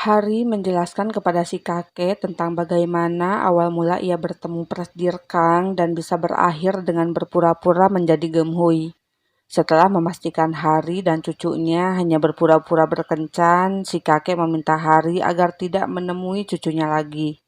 Hari menjelaskan kepada si kakek tentang bagaimana awal mula ia bertemu Presdir Kang dan bisa berakhir dengan berpura-pura menjadi gemhui. Setelah memastikan Hari dan cucunya hanya berpura-pura berkencan, si kakek meminta Hari agar tidak menemui cucunya lagi.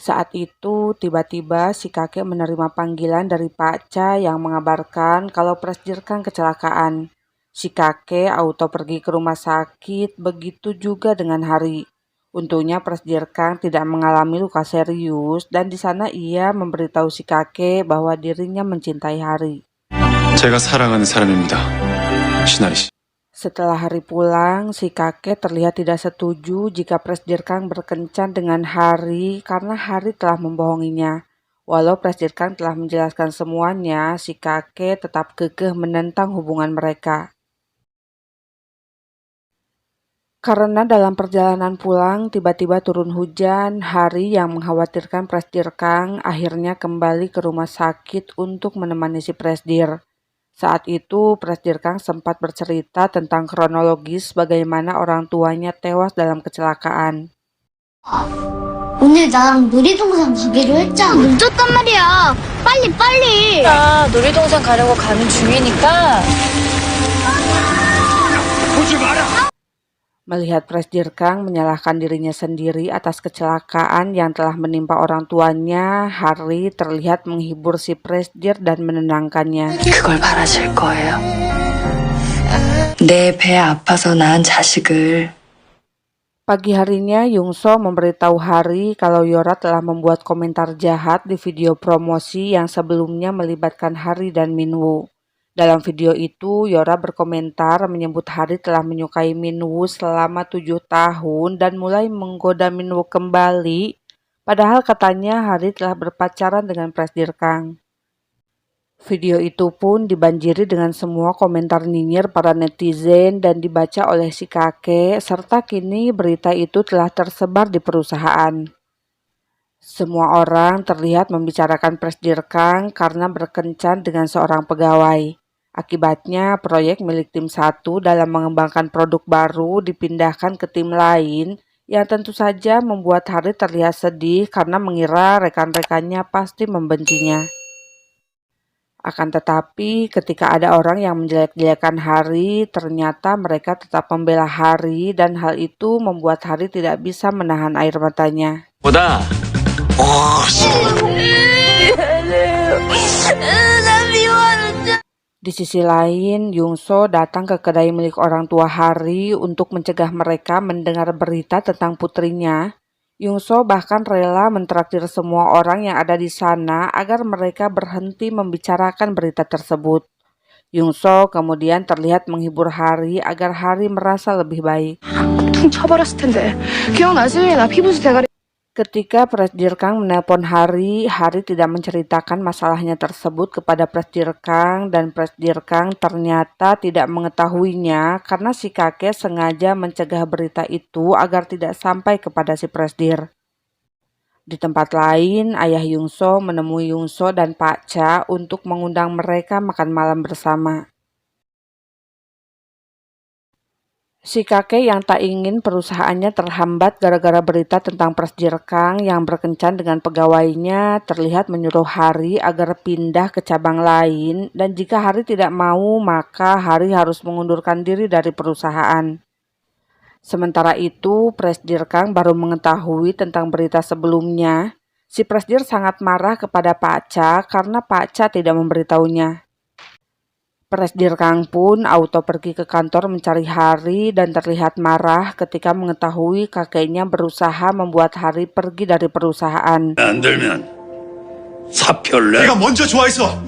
Saat itu, tiba-tiba si kakek menerima panggilan dari Pak Ca yang mengabarkan kalau Presdir Kang kecelakaan. Si kakek auto pergi ke rumah sakit, begitu juga dengan Hari. Untungnya Presdir Kang tidak mengalami luka serius dan di sana ia memberitahu si kakek bahwa dirinya mencintai Hari. 제가 사랑하는 사람입니다. 신하리 씨. Setelah Hari pulang, si kakek terlihat tidak setuju jika Presdir Kang berkencan dengan Hari karena Hari telah membohonginya. Walau Presdir Kang telah menjelaskan semuanya, si kakek tetap kekeh menentang hubungan mereka. Karena dalam perjalanan pulang tiba-tiba turun hujan, Hari yang mengkhawatirkan Presdir Kang akhirnya kembali ke rumah sakit untuk menemani si Presdir. Saat itu Presdir Kang sempat bercerita tentang kronologis bagaimana orang tuanya tewas dalam kecelakaan. 오늘 나랑 놀이동산 가기로 했잖아. 늦었단 말이야. 빨리. 나 놀이동산 가려고 가는 중이니까. Melihat Presdir Kang menyalahkan dirinya sendiri atas kecelakaan yang telah menimpa orang tuanya, Hari terlihat menghibur si Presdir dan menenangkannya. 그걸 바라실 거예요? 내 배 아파서 낳은 자식을. Pagi harinya, Yungso memberitahu Hari kalau Yora telah membuat komentar jahat di video promosi yang sebelumnya melibatkan Hari dan Minwoo. Dalam video itu, Yora berkomentar menyebut Hari telah menyukai Minwoo selama 7 tahun dan mulai menggoda Minwoo kembali, padahal katanya Hari telah berpacaran dengan Presdir Kang. Video itu pun dibanjiri dengan semua komentar nyinyir para netizen dan dibaca oleh si kakek, serta kini berita itu telah tersebar di perusahaan. Semua orang terlihat membicarakan Presdir Kang karena berkencan dengan seorang pegawai. Akibatnya, proyek milik tim 1 dalam mengembangkan produk baru dipindahkan ke tim lain yang tentu saja membuat Hari terlihat sedih karena mengira rekan-rekannya pasti membencinya. Akan tetapi, ketika ada orang yang menjelek-jelekan Hari, ternyata mereka tetap membela Hari dan hal itu membuat Hari tidak bisa menahan air matanya. 보다. Di sisi lain, Yungso datang ke kedai milik orang tua Hari untuk mencegah mereka mendengar berita tentang putrinya. Yungso bahkan rela mentraktir semua orang yang ada di sana agar mereka berhenti membicarakan berita tersebut. Yungso kemudian terlihat menghibur Hari agar Hari merasa lebih baik. 퉁 쳐버렸을 텐데. 기억나지? 나 피부수 대가리. Ketika Presdir Kang menelpon Hari, Hari tidak menceritakan masalahnya tersebut kepada Presdir Kang dan Presdir Kang ternyata tidak mengetahuinya karena si kakek sengaja mencegah berita itu agar tidak sampai kepada si Presdir. Di tempat lain, ayah Yungso menemui Yungso dan Pak Ca untuk mengundang mereka makan malam bersama. Si kakek yang tak ingin perusahaannya terhambat gara-gara berita tentang Presdir Kang yang berkencan dengan pegawainya terlihat menyuruh Hari agar pindah ke cabang lain dan jika Hari tidak mau maka Hari harus mengundurkan diri dari perusahaan. Sementara itu, Presdir Kang baru mengetahui tentang berita sebelumnya. Si Presdir sangat marah kepada Pak Ca karena Pak Ca tidak memberitahunya. Presdir Kang pun auto pergi ke kantor mencari Hari dan terlihat marah ketika mengetahui kakeknya berusaha membuat Hari pergi dari perusahaan. 안 들면 사표를. 내가 먼저 좋아해서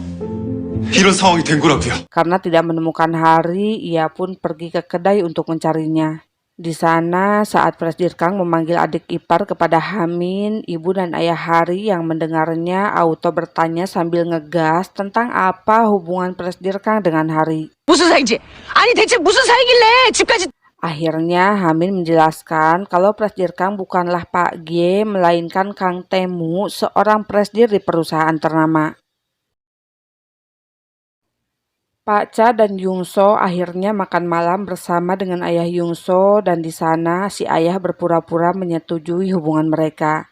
이런 상황이 된 거라고요. Karena tidak menemukan Hari, ia pun pergi ke kedai untuk mencarinya. Di sana, saat Presdir Kang memanggil adik ipar kepada Hamin, ibu dan ayah Hari yang mendengarnya auto bertanya sambil ngegas tentang apa hubungan Presdir Kang dengan Hari. 무슨 사이인지? 아니 대체 무슨 사이길래 집까지. Akhirnya Hamin menjelaskan kalau Presdir Kang bukanlah Pak G, melainkan Kang Temu, seorang presdir di perusahaan ternama. Pak Cha dan Yungso akhirnya makan malam bersama dengan ayah Yungso dan di sana si ayah berpura-pura menyetujui hubungan mereka.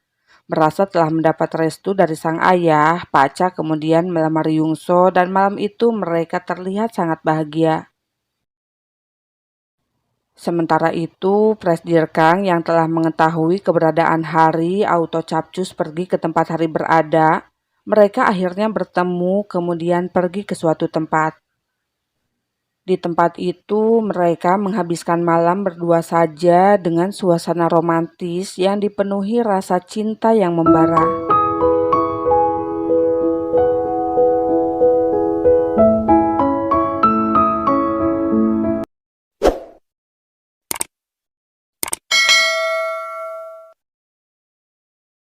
Merasa telah mendapat restu dari sang ayah, Pak Cha kemudian melamar Yungso dan malam itu mereka terlihat sangat bahagia. Sementara itu, Presdir Kang yang telah mengetahui keberadaan Hari auto capcus pergi ke tempat Hari berada. Mereka akhirnya bertemu kemudian pergi ke suatu tempat. Di tempat itu, mereka menghabiskan malam berdua saja dengan suasana romantis yang dipenuhi rasa cinta yang membara.